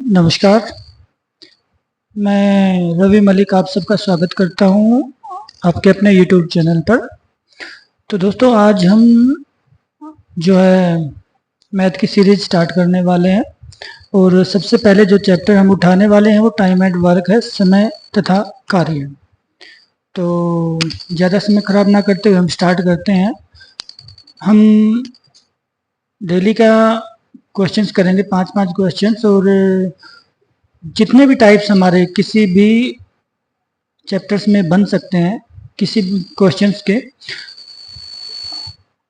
नमस्कार, मैं रवि मलिक आप सबका स्वागत करता हूँ आपके अपने यूट्यूब चैनल पर। तो दोस्तों आज हम जो है मैथ की सीरीज स्टार्ट करने वाले हैं और सबसे पहले जो चैप्टर हम उठाने वाले हैं वो टाइम एंड वर्क है, समय तथा कार्य। तो ज़्यादा समय खराब ना करते हुए हम स्टार्ट करते हैं। हम डेली का क्वेश्चंस करेंगे, 5-5 क्वेश्चंस, और जितने भी टाइप्स हमारे किसी भी चैप्टर्स में बन सकते हैं, किसी भी क्वेश्चंस के,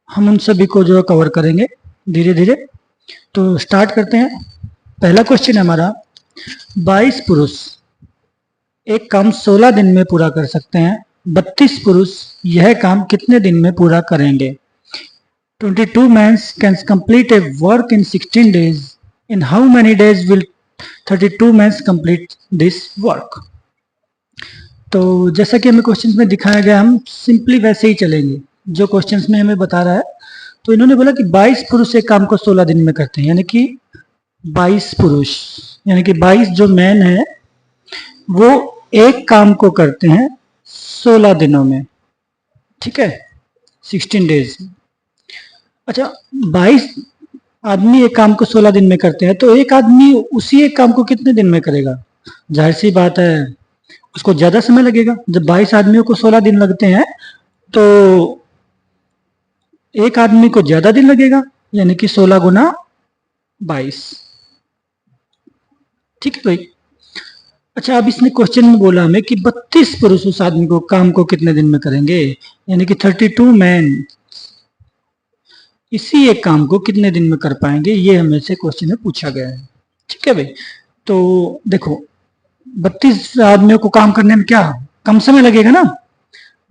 हम उन सभी को जो कवर करेंगे धीरे धीरे। तो स्टार्ट करते हैं। पहला क्वेश्चन है हमारा, 22 पुरुष एक काम 16 दिन में पूरा कर सकते हैं, 32 पुरुष यह काम कितने दिन में पूरा करेंगे? 22 men can complete a work in 16 days. In how many days will 32 men complete this work? तो जैसा कि हमें क्वेश्चंस में दिखाया गया, हम सिंपली वैसे ही चलेंगे जो क्वेश्चंस में हमें बता रहा है। तो इन्होंने बोला कि 22 पुरुष एक काम को 16 दिन में करते हैं, यानी कि 22 पुरुष यानी कि 22 जो मैन है वो एक काम को करते हैं 16 दिनों में, ठीक है, 16 डेज। अच्छा, 22 आदमी एक काम को 16 दिन में करते हैं, तो एक आदमी उसी एक काम को कितने दिन में करेगा? जाहिर सी बात है उसको ज्यादा समय लगेगा। जब 22 आदमियों को 16 दिन लगते हैं तो एक आदमी को ज्यादा दिन लगेगा, यानी कि 16 गुना 22, ठीक है भाई। अच्छा, अब इसने क्वेश्चन में बोला हमें कि 32 पुरुष उस आदमी को काम को कितने दिन में करेंगे, यानी कि 32 मैन इसी एक काम को कितने दिन में कर पाएंगे, ये हमें से क्वेश्चन में पूछा गया है, ठीक है भाई। तो देखो, 32 आदमियों को काम करने में क्या कम समय लगेगा ना।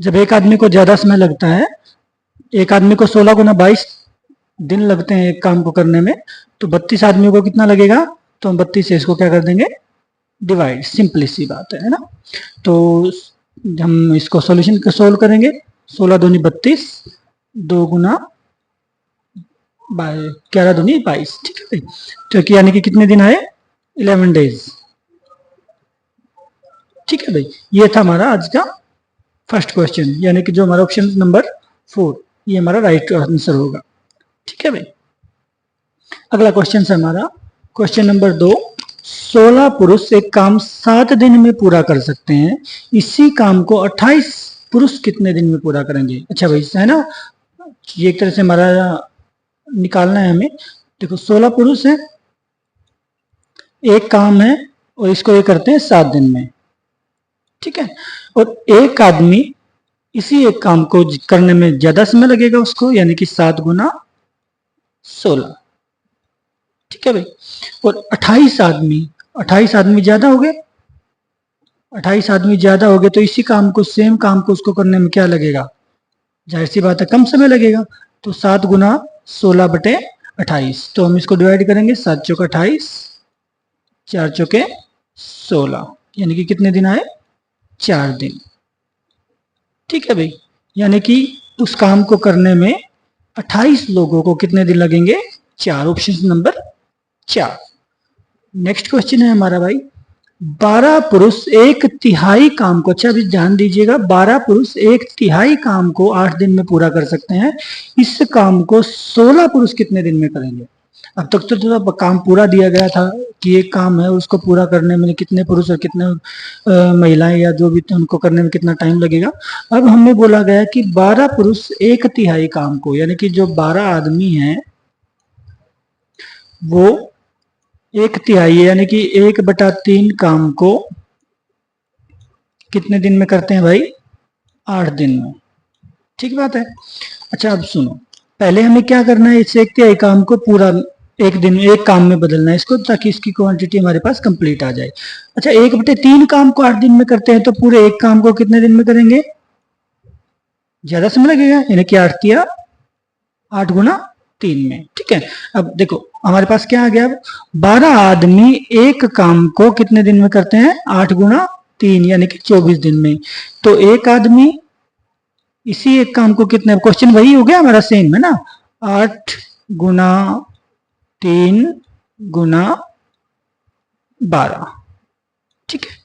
जब एक आदमी को ज्यादा समय लगता है, एक आदमी को 16 गुना 22 दिन लगते हैं एक काम को करने में, तो 32 आदमियों को कितना लगेगा? तो हम 32 से इसको क्या कर देंगे, डिवाइड। सिंपली सी बात है ना। तो हम इसको सॉल्यूशन को सोल्व करेंगे। 16 दूनी 32, 2 गुना 11 दूनी 22, ठीक है भाई। तो यानी कि कितने दिन आए? 11 डेज, ठीक है भाई। ये था हमारा आज का फर्स्ट क्वेश्चन, यानी कि जो हमारा ऑप्शन नंबर 4, ये हमारा राइट आंसर होगा, ठीक है भाई। अगला क्वेश्चन है हमारा क्वेश्चन नंबर 2, 16 पुरुष एक काम 7 दिन में पूरा कर सकते हैं, इसी काम को 28 पुरुष कितने दिन में पूरा करेंगे? अच्छा भाई, है ना, ये एक तरह से हमारा निकालना है हमें। देखो, 16 पुरुष है, एक काम है और इसको ये करते हैं 7 दिन में, ठीक है। और एक आदमी इसी एक काम को करने में ज्यादा समय लगेगा उसको, यानी कि 7 गुना 16, ठीक है भाई। और 28 आदमी ज्यादा हो गए, 28 आदमी ज्यादा हो गए, तो इसी काम को, सेम काम को उसको करने में क्या लगेगा? जाहिर सी बात है कम समय लगेगा। तो 7 गुना 16 बटे 28, तो हम इसको डिवाइड करेंगे, 7 चौक 28, 4 चौके 16, यानी कि कितने दिन आए? 4 दिन, ठीक है भाई। यानी कि उस काम को करने में 28 लोगों को कितने दिन लगेंगे? 4, ऑप्शन नंबर 4। नेक्स्ट क्वेश्चन है हमारा भाई, 12 पुरुष एक तिहाई काम को, अच्छा अभी ध्यान दीजिएगा, 12 पुरुष एक तिहाई काम को 8 दिन में पूरा कर सकते हैं, इस काम को 16 पुरुष कितने दिन में करेंगे? अब तक तो काम पूरा दिया गया था कि एक काम है उसको पूरा करने में कितने पुरुष और कितने महिलाएं या जो भी उनको करने में कितना टाइम लगेगा। अब हमें बोला गया कि 12 पुरुष एक तिहाई काम को, यानी कि जो 12 आदमी हैं वो एक तिहाई यानी कि 1/3 काम को कितने दिन में करते हैं भाई? 8 दिन में, ठीक बात है। अच्छा, अब सुनो, पहले हमें क्या करना है, इस एक तिहाई काम को पूरा एक दिन में एक काम में बदलना है इसको, ताकि इसकी क्वांटिटी हमारे पास कंप्लीट आ जाए। अच्छा, 1/3 काम को 8 दिन में करते हैं, तो पूरे एक काम को कितने दिन में करेंगे? ज्यादा समय लगेगा, यानी कि 8 तिया 8 गुना 3 में, ठीक है। अब देखो हमारे पास क्या आ गया, 12 आदमी एक काम को कितने दिन में करते हैं? 8 गुना 3, यानी कि 24 दिन में। तो एक आदमी इसी एक काम को कितने, क्वेश्चन वही हो गया हमारा, सेम है ना, 8 गुना 3 गुना 12। ठीक है,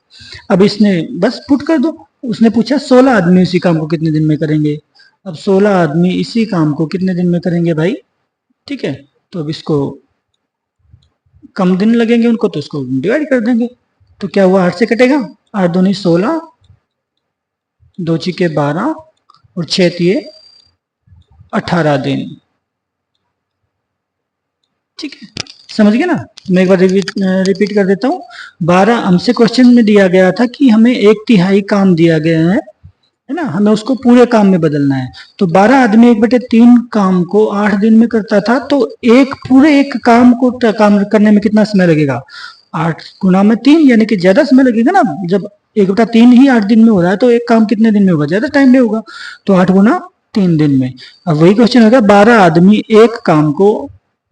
अब इसने बस पुट कर दो। उसने पूछा 16 आदमी इसी काम को कितने दिन में करेंगे। अब 16 आदमी इसी काम को कितने दिन में करेंगे भाई। ठीक है, तो अब इसको कम दिन लगेंगे उनको, तो इसको डिवाइड कर देंगे। तो क्या हुआ, 8 से कटेगा, 8 दूनी 16, 2 छिके 12 और 6 तिये 18 दिन। ठीक है, समझ गए ना। मैं एक बार रिपीट कर देता हूँ। 12 हमसे क्वेश्चन में दिया गया था कि हमें 1/3 काम दिया गया है ना, हमें उसको पूरे काम में बदलना है। तो 12 आदमी 1/3 काम को 8 दिन में करता था, तो एक काम को काम करने में कितना समय लगेगा, 8 गुना में 3, यानी कि ज्यादा समय लगेगा ना। जब 1/3 ही 8 दिन में हो रहा है, तो एक काम कितने दिन में होगा, ज्यादा टाइम में होगा। तो 8 गुना 3 दिन में। अब वही क्वेश्चन होगा, 12 आदमी एक काम को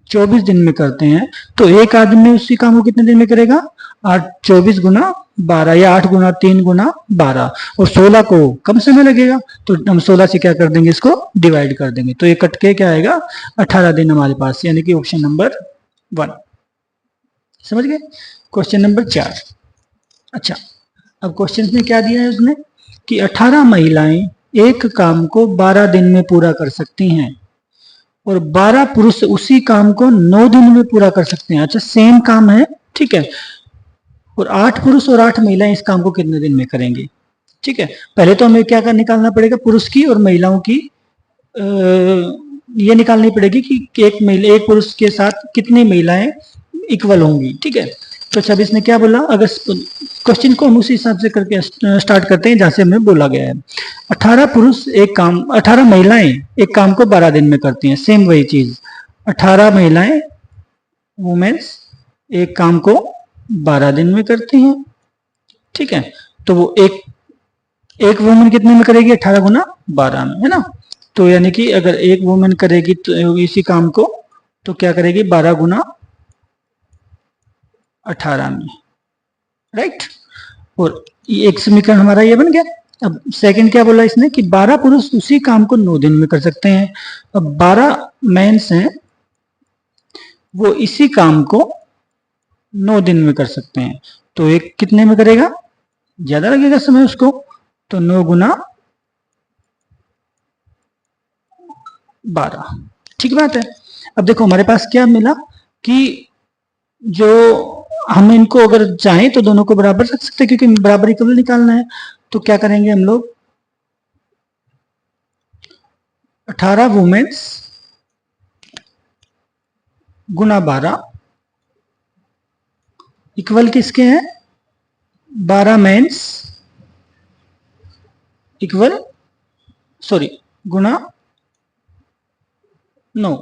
24 दिन में करते हैं, तो एक आदमी उसी काम को कितने दिन में करेगा, 8 24 गुना 12 या 8 गुना 3 गुना 12, और 16 को कम समय लगेगा, तो हम 16 से क्या कर देंगे, इसको डिवाइड कर देंगे। तो ये कट के क्या आएगा, 18 दिन हमारे पास, यानी कि ऑप्शन नंबर 1। समझ गए। Question number 4। अच्छा, अब क्वेश्चन में क्या दिया है उसने कि 18 महिलाएं एक काम को 12 दिन में पूरा कर सकती हैं और 12 पुरुष उसी काम को 9 दिन में पूरा कर सकते हैं। अच्छा, सेम काम है, ठीक है, और 8 पुरुष और 8 महिलाएं इस काम को कितने दिन में करेंगे। ठीक है, पहले तो हमें क्या निकालना पड़ेगा, पुरुष की और महिलाओं की ये निकालनी पड़ेगी कि एक पुरुष के साथ कितनी महिलाएं इक्वल होंगी। ठीक है, तो 26 ने क्या बोला, अगर क्वेश्चन को हम उसी हिसाब से करके स्टार्ट करते हैं जहां से हमें बोला गया है। 18 महिलाएं एक काम को 12 दिन में करती हैं, सेम वही चीज। 18 महिलाएं वुमेन्स एक काम को 12 दिन में करती हैं। ठीक है, तो वो एक वुमेन कितने में करेगी, 18 गुना 12 में, है ना। तो यानी कि अगर एक वुमेन करेगी तो इसी काम को, तो क्या करेगी, 12 गुना 18 में, राइट। और एक समीकरण हमारा ये बन गया। अब सेकंड क्या बोला इसने कि 12 पुरुष उसी काम को 9 दिन में कर सकते हैं। अब 12 मेंस हैं, वो इसी काम को 9 दिन में कर सकते हैं, तो एक कितने में करेगा, ज्यादा लगेगा समय उसको, तो 9 गुना 12। ठीक बात है। अब देखो हमारे पास क्या मिला कि जो हम इनको अगर चाहें तो दोनों को बराबर रख सकते हैं, क्योंकि बराबर इक्वल निकालना है। तो क्या करेंगे हम लोग, 18 वुमेन्स गुना 12 इक्वल किसके हैं, 12 मेंस इक्वल गुना 9।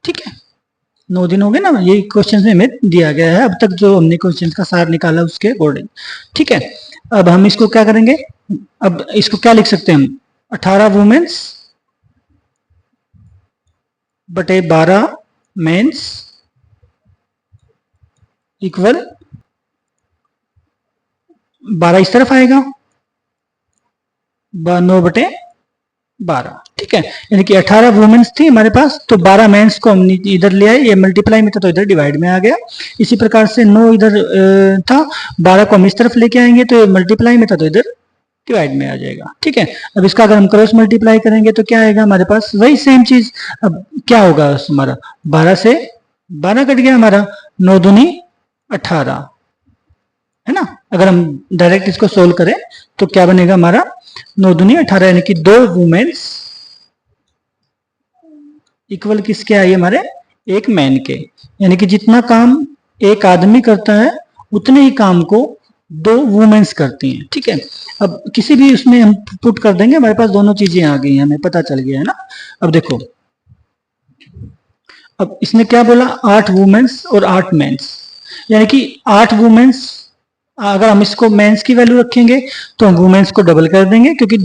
ठीक है, 9 दिन हो गए ना, ये क्वेश्चन में हमें दिया गया है अब तक, जो हमने क्वेश्चन का सार निकाला उसके अकॉर्डिंग। ठीक है, अब हम इसको क्या करेंगे, अब इसको क्या लिख सकते हैं हम, 18 वुमेन्स बटे 12 मेंस इक्वल 12 इस तरफ आएगा, 9 बटे 12। ठीक है, यानी कि 18 वुमेन्स थी हमारे पास, तो 12 मेंस को हमने इधर ले आए, ये मल्टीप्लाई में था तो इधर डिवाइड में आ गया। इसी प्रकार से 9 इधर था, 12 को हम इस तरफ लेके आएंगे तो मल्टीप्लाई में था तो इधर डिवाइड में आ जाएगा। ठीक है, अब इसका अगर हम क्रॉस मल्टीप्लाई करेंगे तो क्या आएगा हमारे पास, वही सेम चीज। अब क्या होगा हमारा, 12 से 12 कट गया हमारा, 9 दूनी 18, है ना। अगर हम डायरेक्ट इसको सोल्व करें तो क्या बनेगा हमारा, 9 दूनी 18, यानी कि 2 वुमेन्स इक्वल किसके आई हमारे, एक मैन के। यानी कि जितना काम एक आदमी करता है उतने ही काम को 2 वुमेन्स करती हैं। ठीक है, अब किसी भी उसमें हम पुट कर देंगे, हमारे पास दोनों चीजें आ गई हैं, हमें पता चल गया है ना। अब देखो, अब इसने क्या बोला, 8 वुमेन्स और 8 मेंस, यानी कि 8 वुमेन्स, अगर हम इसको मेंस की वैल्यू रखेंगे तो हम वुमेन्स को डबल कर देंगे, क्योंकि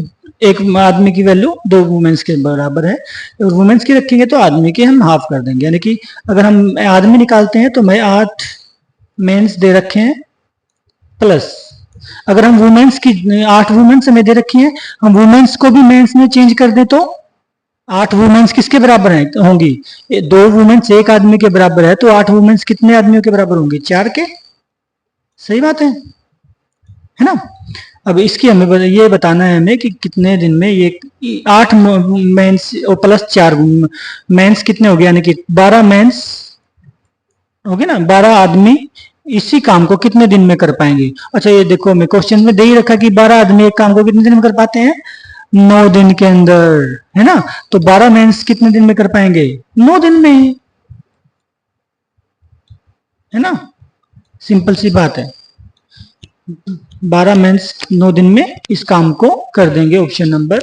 एक आदमी की वैल्यू 2 वुमेन्स के बराबर है, और वुमेन्स की रखेंगे तो आदमी की हम हाफ कर देंगे। यानी कि अगर हम आदमी निकालते हैं तो मैं 8 मेंस दे रखे हैं, प्लस अगर हम वुमेन्स की 8 वुमेन्स हमें दे रखी हैं, हम वुमेन्स को भी मेंस में चेंज कर दें तो 8 वुमेन्स किसके बराबर होंगी, 2 वुमेन्स एक आदमी के बराबर है, तो 8 वुमेन्स कितने आदमियों के बराबर होंगी, 4 के। सही बात है ना। अब इसकी हमें ये बताना है हमें कि कितने दिन में ये 8 मेंस और प्लस 4 मेंस कितने हो गए, यानी कि 12 मेंस हो गए ना, 12 आदमी इसी काम को कितने दिन में कर पाएंगे। अच्छा ये देखो हमें क्वेश्चन में दे ही रखा कि 12 आदमी एक काम को कितने दिन में कर पाते हैं, 9 दिन के अंदर, है ना। तो 12 मेंस कितने दिन में कर पाएंगे, 9 दिन में ही, है ना। सिंपल सी बात है, 12 मेंस 9 दिन में इस काम को कर देंगे, ऑप्शन नंबर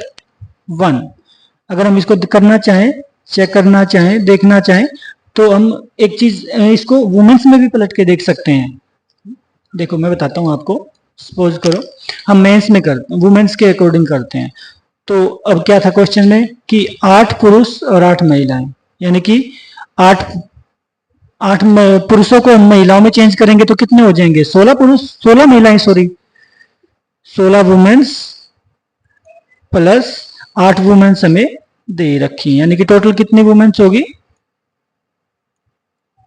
1। अगर हम इसको करना चाहें, चेक करना चाहें, देखना चाहें, तो हम एक चीज इसको वुमेन्स में भी पलट के देख सकते हैं। देखो मैं बताता हूं आपको, सपोज करो हम मेंस में करते हैं, वुमेन्स के अकॉर्डिंग करते हैं। तो अब क्या था क्वेश्चन में कि 8 पुरुष और 8 महिलाएं, यानी कि 8 पुरुषों को महिलाओं में चेंज करेंगे तो कितने हो जाएंगे, 16 पुरुष, 16 महिलाएं, सॉरी 16 वुमेन्स प्लस 8 वुमेन्स हमें दे रखी, यानी कि टोटल कितनी वुमेन्स होगी,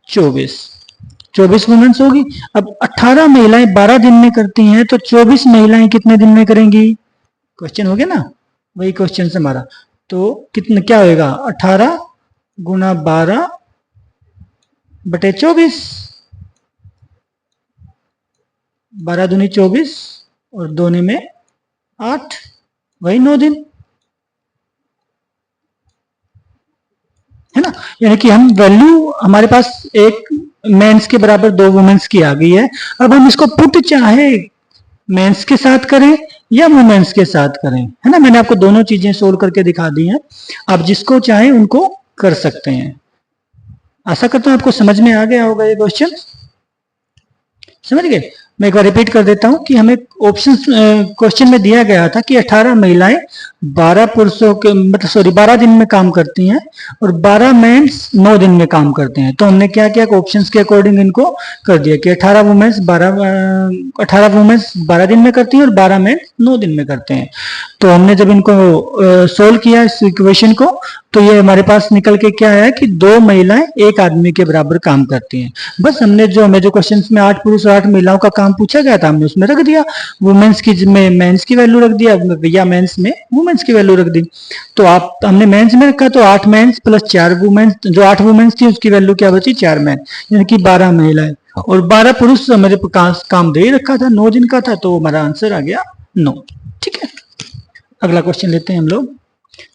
24 वुमेन्स होगी। अब 18 महिलाएं 12 दिन में करती हैं, तो 24 महिलाएं कितने दिन में करेंगी, क्वेश्चन हो गया ना, वही क्वेश्चन से हमारा। तो कितने क्या होएगा, 18 गुना 12 बटे 24, 12 दूनी 24 और दोने में 8, वही 9 दिन, है ना। यानी कि हम वैल्यू हमारे पास एक मेंस के बराबर 2 वुमेन्स की आ गई है। अब हम इसको पुट चाहे मेंस के साथ करें या वुमेन्स के साथ करें, है ना। मैंने आपको दोनों चीजें सोल्व करके दिखा दी हैं, आप जिसको चाहें उनको कर सकते हैं। आशा करता हूं आपको समझ में आ गया होगा ये क्वेश्चन, समझ गए। मैं एक बार रिपीट कर देता हूं कि हमें ऑप्शन क्वेश्चन में दिया गया था कि 18 महिलाएं 12 पुरुषों के मतलब सॉरी 12 दिन में काम करती हैं और 12 मेंस 9 दिन में काम करते हैं। तो हमने क्या किया, ऑप्शंस के अकॉर्डिंग इनको कर दिया कि 18 वुमेन्स 12 दिन में करती हैं और 12 मेंस 9 दिन में करते हैं। तो हमने जब इनको सोल्व किया इस इक्वेशन को, तो ये हमारे पास निकल के क्या आया कि 2 महिलाएं एक आदमी के बराबर काम करती हैं। बस हमने जो हमें जो क्वेश्चन में 8 पुरुष और 8 महिलाओं का काम पूछा गया था, हमने उसमें रख दिया, वुमेन्स की में मेंस की वैल्यू रख दिया या मेंस में वुमेन्स की वैल्यू रख दी। तो आप हमने मेंस में रखा, तो 8 मेंस प्लस 4 वुमेन्स, जो 8 वुमेन्स थी उसकी वैल्यू क्या बची, 4 मेन, यानी कि 12 महिलाएं और 12 पुरुष हमारे काम दे रखा था, 9 दिन का था, तो हमारा आंसर आ गया 9। ठीक है, अगला क्वेश्चन लेते हैं हम लोग,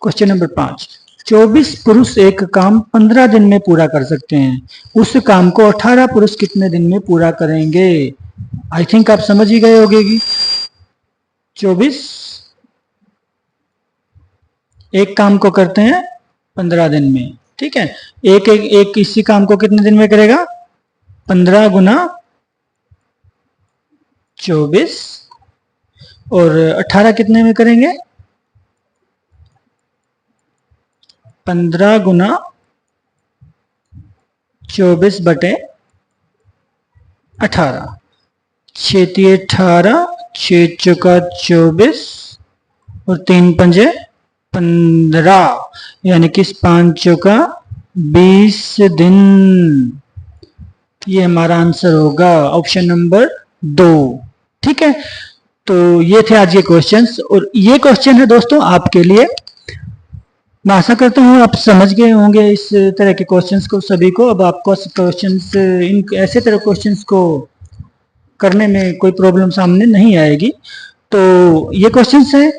क्वेश्चन नंबर 5। 24 पुरुष एक काम 15 दिन में पूरा कर सकते हैं, उस काम को 18 पुरुष कितने दिन में पूरा करेंगे। आई थिंक आप समझ ही गए होंगे कि 24 एक काम को करते हैं 15 दिन में, ठीक है। एक इसी काम को कितने दिन में करेगा, 15 गुना 24 और 18 कितने में करेंगे, 15 गुना 24 बटे 18, 6 18, 6 चौका 24 और 3 पंजे 15, यानी कि 5 चौका 20 दिन। ये हमारा आंसर होगा ऑप्शन नंबर 2। ठीक है, तो ये थे आज के क्वेश्चंस, और ये क्वेश्चन है दोस्तों आपके लिए। मैं आशा करता हूँ आप समझ गए होंगे इस तरह के क्वेश्चंस को सभी को। अब आपको क्वेश्चंस इन ऐसे तरह क्वेश्चंस को करने में कोई प्रॉब्लम सामने नहीं आएगी। तो ये क्वेश्चंस है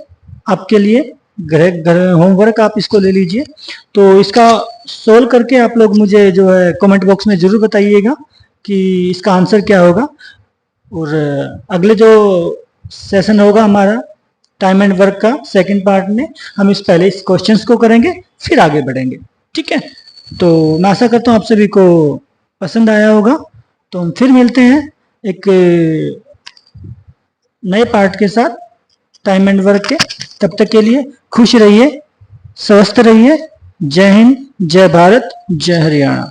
आपके लिए, घर होमवर्क आप इसको ले लीजिए। तो इसका सोल्व करके आप लोग मुझे जो है कमेंट बॉक्स में जरूर बताइएगा कि इसका आंसर क्या होगा। और अगले जो सेशन होगा हमारा टाइम एंड वर्क का सेकंड पार्ट में, हम पहले इस क्वेश्चंस को करेंगे फिर आगे बढ़ेंगे। ठीक है, तो मैं आशा करता हूँ आप सभी को पसंद आया होगा। तो हम फिर मिलते हैं एक नए पार्ट के साथ टाइम एंड वर्क के। तब तक के लिए खुश रहिए, स्वस्थ रहिए। जय हिंद, जय भारत, जय हरियाणा।